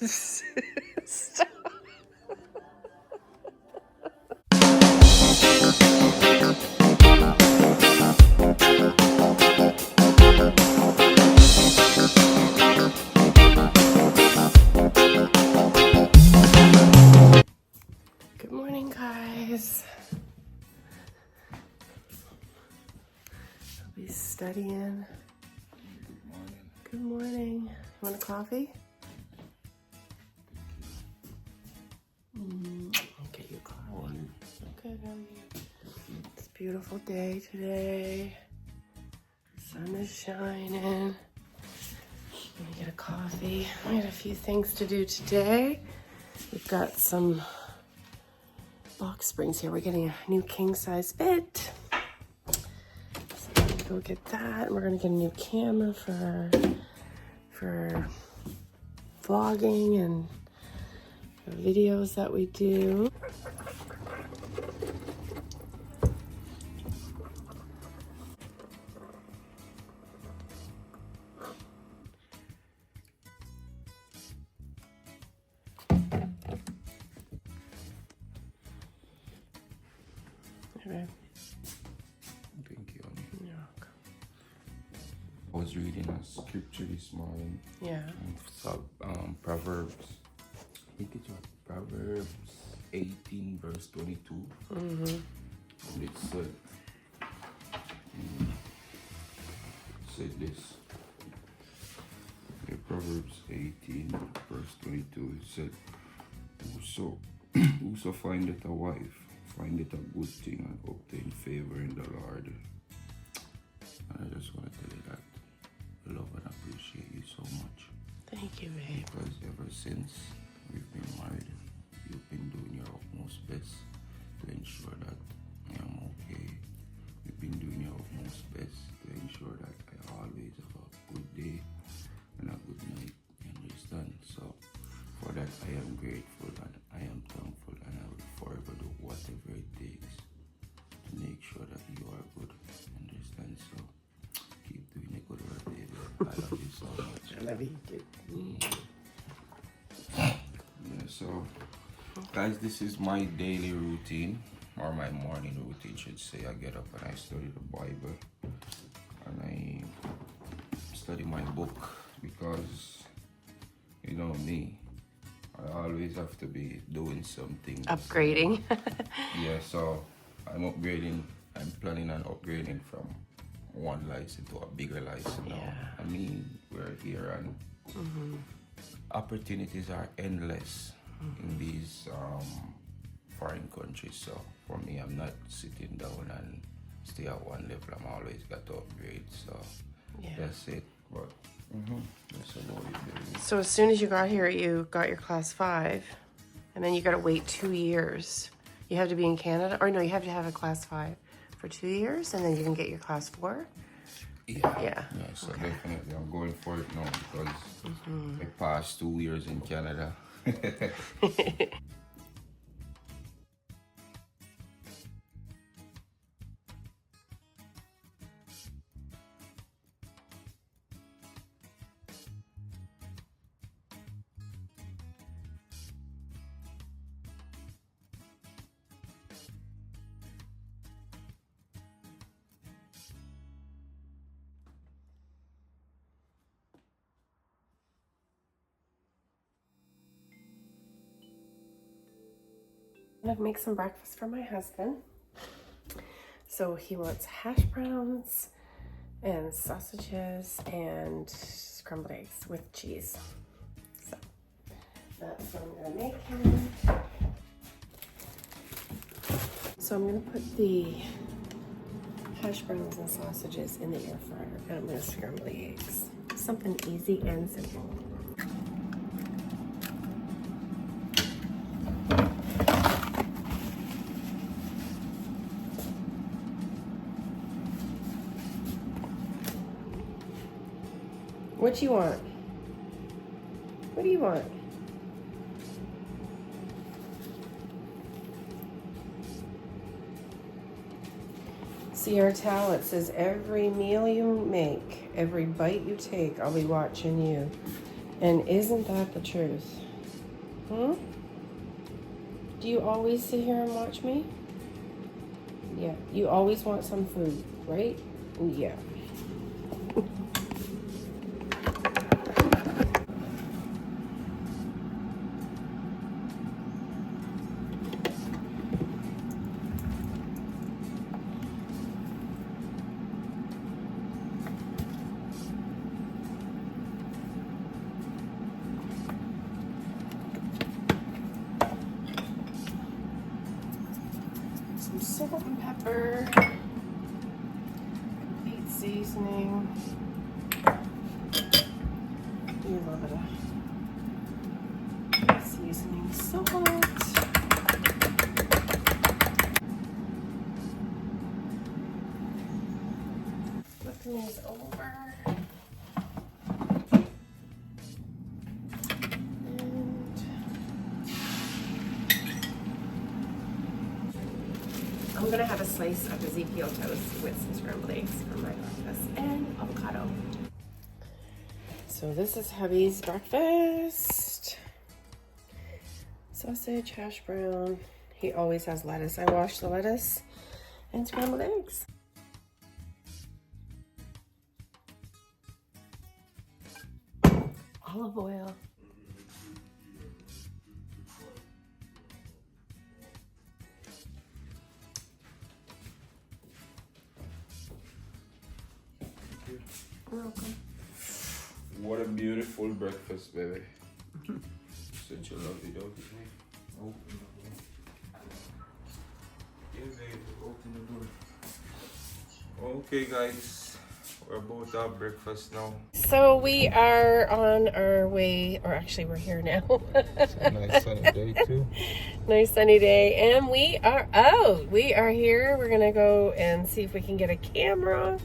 Stop. Good morning, guys. I'll be studying. Good morning. You want a coffee? I'll get you a coffee. Okay, how are you? It's a beautiful day today. Sun is shining. Let me get a coffee. I got a few things to do today. We've got some box springs here. We're getting a new king size bed. So I'm gonna go get that. We're gonna get a new camera for vlogging and the videos that we do. Okay. Thank you. You're welcome. I was reading a scripture this morning. Yeah. Proverbs. I think it was Proverbs 18 verse 22. And it said this. In Proverbs 18 verse 22, it said, Whoso findeth a wife, findeth a good thing and obtain favor in the Lord. And I just want to tell you that I love and appreciate you so much. Thank you, babe. Because ever since we've been married, you've been doing your utmost best to ensure that I am okay. You've been doing your utmost best to ensure that I always have a good day and a good night. You understand? So for that I am grateful and I am thankful, and I will forever do whatever it takes to make sure that you are good. Understand? So keep doing a good work, baby. I love you so much. I love you too. Yeah, so guys, this is my daily routine, or my morning routine should say. I get up and I study the Bible and I study my book, because you know me, I always have to be doing something. Upgrading. Yeah, so I'm planning on upgrading from one license to a bigger license now. Yeah. I mean, we're here and opportunities are endless in these foreign countries. So for me, I'm not sitting down and stay at one level. I'm always got to upgrade. So Yeah. that's it. But that's about it, baby. So as soon as you got here, you got your class 5, and then you got to wait 2 years. You have to be in Canada, or no, you have to have a class 5 for 2 years, and then you can get your class 4. Yeah. So definitely I'm going for it now, because I passed 2 years in Canada. I'm gonna make some breakfast for my husband. So he wants hash browns and sausages and scrambled eggs with cheese. So that's what I'm gonna make him. So I'm gonna put the hash browns and sausages in the air fryer, and I'm gonna scramble the eggs. Something easy and simple. What you want? What do you want? See our towel, it says every meal you make, every bite you take, I'll be watching you. And isn't that the truth? Hmm? Do you always sit here and watch me? Yeah. You always want some food, right? Yeah. Some salt and pepper. Complete seasoning. Do a little bit of seasoning salt. Flipping these over. I'm gonna have a slice of Ezekiel toast with some scrambled eggs for my breakfast and avocado. So this is hubby's breakfast. Sausage, hash brown. He always has lettuce. I wash the lettuce and scrambled eggs. Olive oil. You're welcome. What a beautiful breakfast, baby. Such a lovely dog, isn't he? Open the door. Yeah, baby, open the door. Okay, guys, we're about to have breakfast now. So we are on our way, or actually we're here now. It's a nice sunny day too. Nice sunny day, and we are out. We are here. We're gonna go and see if we can get a camera,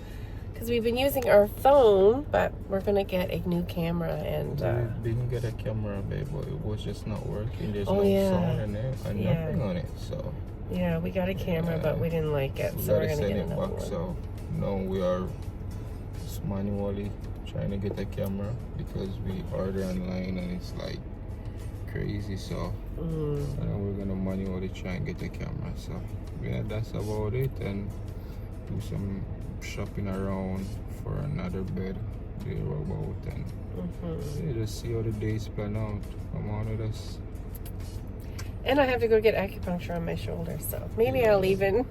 because we've been using our phone, but we're gonna get a new camera. And we didn't get a camera, babe, but it was just not working. There's Oh, no yeah. sound in it and Yeah. nothing on it, so yeah, we got a camera, but we didn't like it, we so we're gotta gonna send get it another back. one. So now we are just manually trying to get a camera because we order online and it's like crazy. So now we're gonna manually try and get a camera. So yeah, that's about it, and do some shopping around for another bed to roll about, and yeah, just see how the days plan out. Come on with us. And I have to go get acupuncture on my shoulder, so maybe I'll even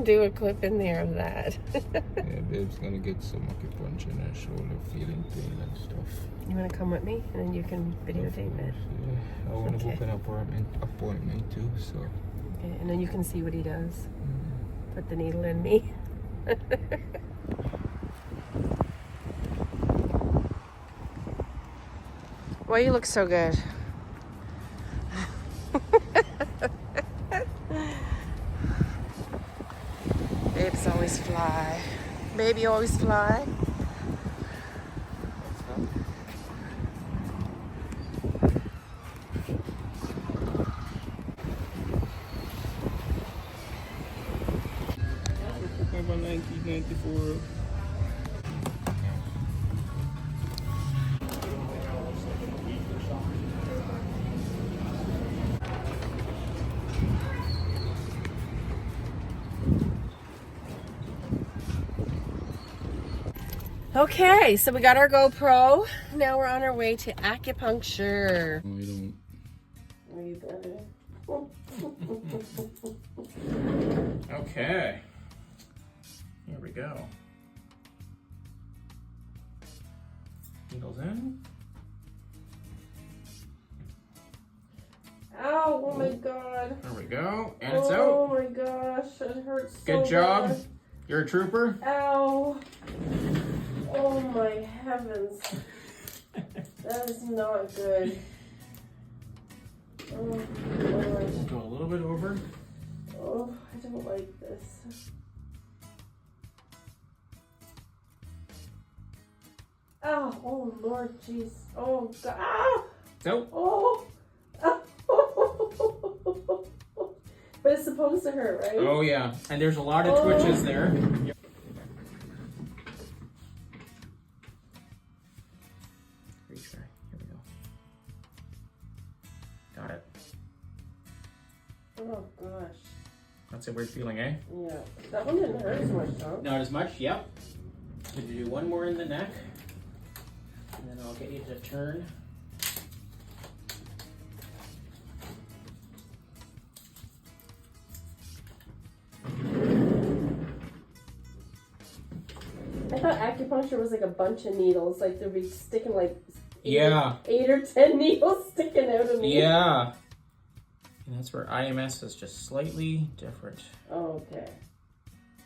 do a clip in there of that. Yeah, babe's gonna get some acupuncture in her shoulder, feeling pain and stuff. You want to come with me, and then you can videotape it? Yeah, I want to book an appointment too, so. Okay, and then you can see what he does. Put the needle in me. Why you look so good? Babes always fly. Baby always fly. About 1994. Okay, so we got our GoPro. Now we're on our way to acupuncture. We don't. Okay. Here we go. Needles in. Ow, oh my god. There we go. And it's Oh out. my gosh, it hurts so Good job. bad. You're a trooper. Ow. Oh my heavens. That is not good. Oh Lord. Go a little bit over. Oh, I don't like this. Ow, oh Lord, jeez. Oh God. Ow! It's out. Oh. But it's supposed to hurt, right? Oh yeah. And there's a lot of twitches there. Retry. Here we go. Oh gosh. That's a weird feeling, eh? Yeah. That one didn't hurt as much, though. Not as much, yep. Going to do one more in the neck. And then I'll get you to turn. I thought acupuncture was like a bunch of needles, like they'd be sticking like eight or 10 needles sticking out of me. Yeah. And that's where IMS is just slightly different. Oh, okay.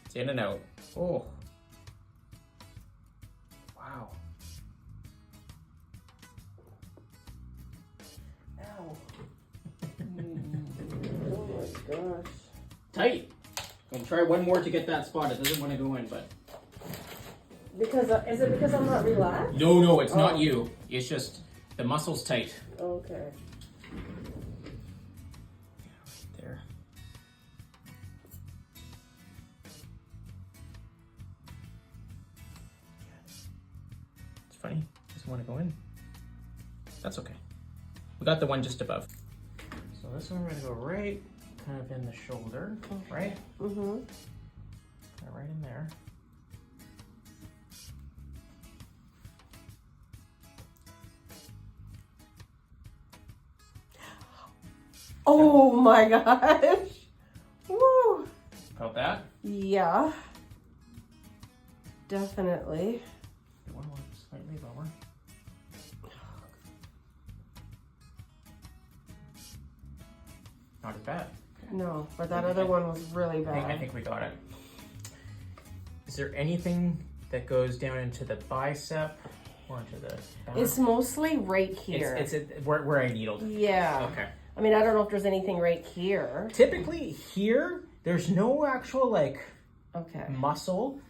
It's in and out. Oh. Wow. Ow. Oh my gosh. Tight. I'll try one more to get that spot. It doesn't want to go in, but. Because is it because I'm not relaxed? No, it's not you. It's just the muscle's tight. Okay. There. It's funny. Doesn't want to go in. That's okay. We got the one just above. So this one we're gonna go right, kind of in the shoulder, right? Mm-hmm. Right in there. Oh my gosh. Woo. Felt that? Yeah. Definitely. One more slightly lower. Not as bad. No, but that other one was really bad. I think we got it. Is there anything that goes down into the bicep or into the back? It's mostly right here. It's where I needled. Yeah. Okay. I mean, I don't know if there's anything right here. Typically here, there's no actual like muscle.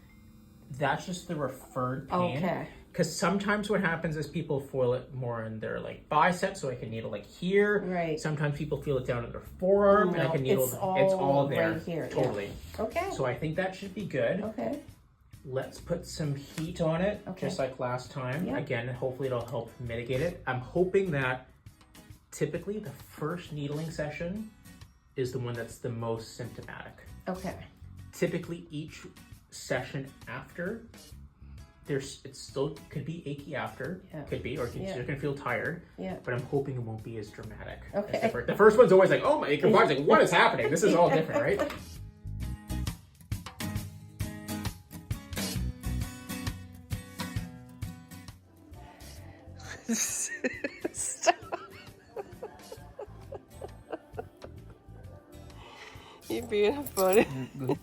That's just the referred pain. Okay. Because sometimes what happens is people feel it more in their like biceps, so I can needle like here. Right. Sometimes people feel it down in their forearm, and I can needle. It's all there. Right here. Totally. Yeah. Okay. So I think that should be good. Okay. Let's put some heat on it, just like last time. Yep. Again, hopefully it'll help mitigate it. I'm hoping that typically the first needling session is the one that's the most symptomatic. Okay. Typically each session after, it still could be achy after, could be, or you're gonna feel tired, but I'm hoping it won't be as dramatic. Okay. The first one's always like, oh my, your body's like, what is happening? This is all different, right? Stop. You're being funny. Good.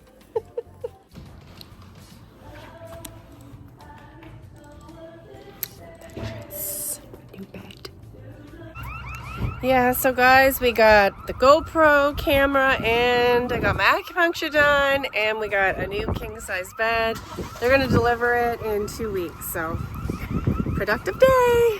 New bed. Yeah, so guys, we got the GoPro camera and I got my acupuncture done and we got a new king size bed. They're gonna deliver it in 2 weeks, so productive day.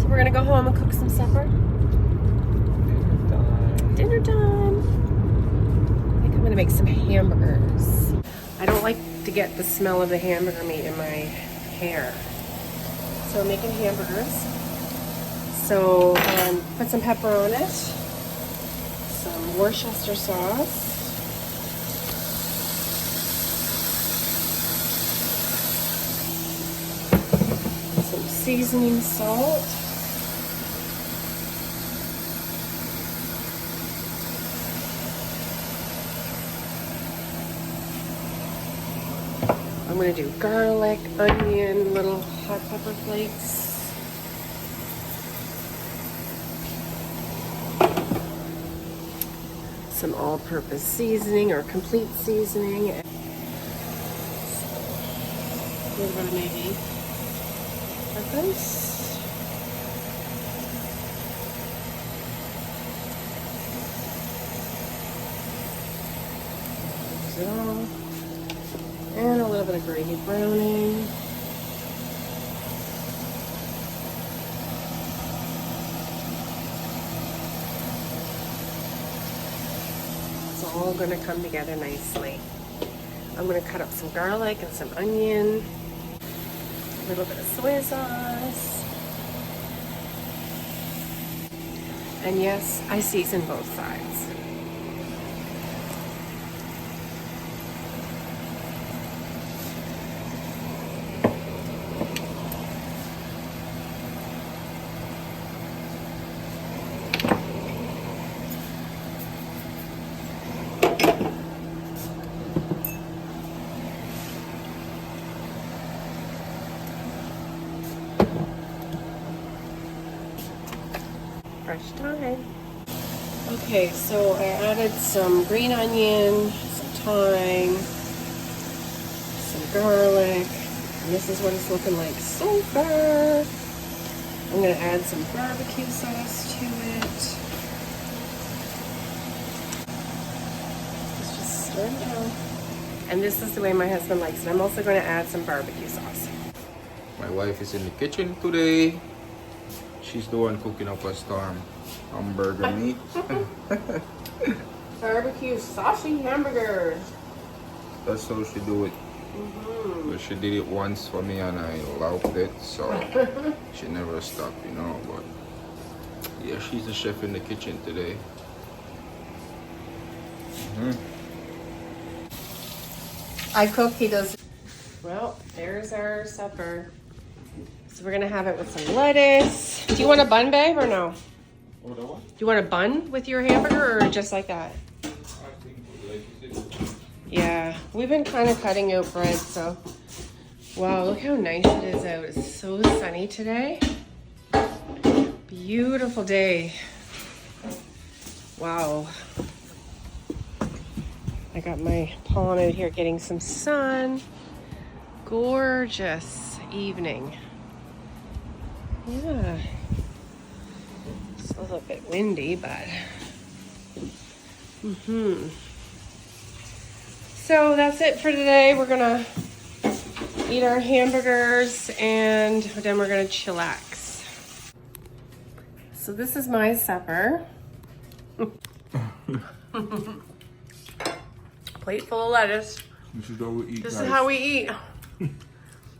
We're gonna go home and cook some supper. Dinner time. I think I'm gonna make some hamburgers. I don't like to get the smell of the hamburger meat in my hair. So I'm making hamburgers. So put some pepper on it. Some Worcester sauce. Some seasoning salt. I'm gonna do garlic, onion, little hot pepper flakes. some all-purpose seasoning or complete seasoning. A little bit of maybe peppers. And a little bit of gravy browning. It's all going to come together nicely. I'm going to cut up some garlic and some onion, a little bit of soy sauce. And yes, I season both sides. Fresh thyme. Okay, so I added some green onion, some thyme, some garlic, and this is what it's looking like so far. I'm gonna add some barbecue sauce to it. Let's just stir it down. And this is the way my husband likes it. I'm also gonna add some barbecue sauce. My wife is in the kitchen today. She's the one cooking up a storm hamburger meat. Barbecue saucy hamburgers. That's how she do it. But she did it once for me and I loved it, so she never stopped, you know. But yeah, she's the chef in the kitchen today. I cook, he does. Well, there's our supper. So we're gonna have it with some lettuce. Do you want a bun, babe, or no? What? Do you want a bun with your hamburger or just like that? I think like you said. Yeah, we've been kind of cutting out bread, so. Wow, look how nice it is out. It's so sunny today. Beautiful day. Wow. I got my pawn out here getting some sun. Gorgeous evening. Yeah. It's a little bit windy, but. So that's it for today. We're gonna eat our hamburgers and then we're gonna chillax. So this is my supper. Plate full of lettuce. This is how we eat. This is how we eat.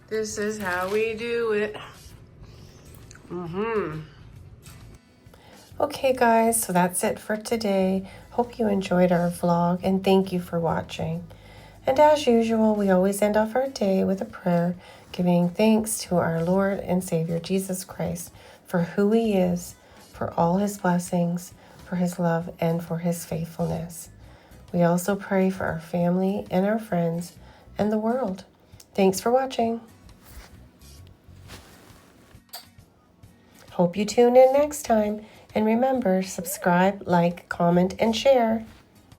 This is how we do it. Okay guys, so that's it for today. Hope you enjoyed our vlog and thank you for watching. And as usual, we always end off our day with a prayer, giving thanks to our Lord and Savior Jesus Christ for who he is, for all his blessings, for his love, and for his faithfulness. We also pray for our family and our friends and the world. Thanks for watching. Hope you tune in next time. And remember, subscribe, like, comment, and share.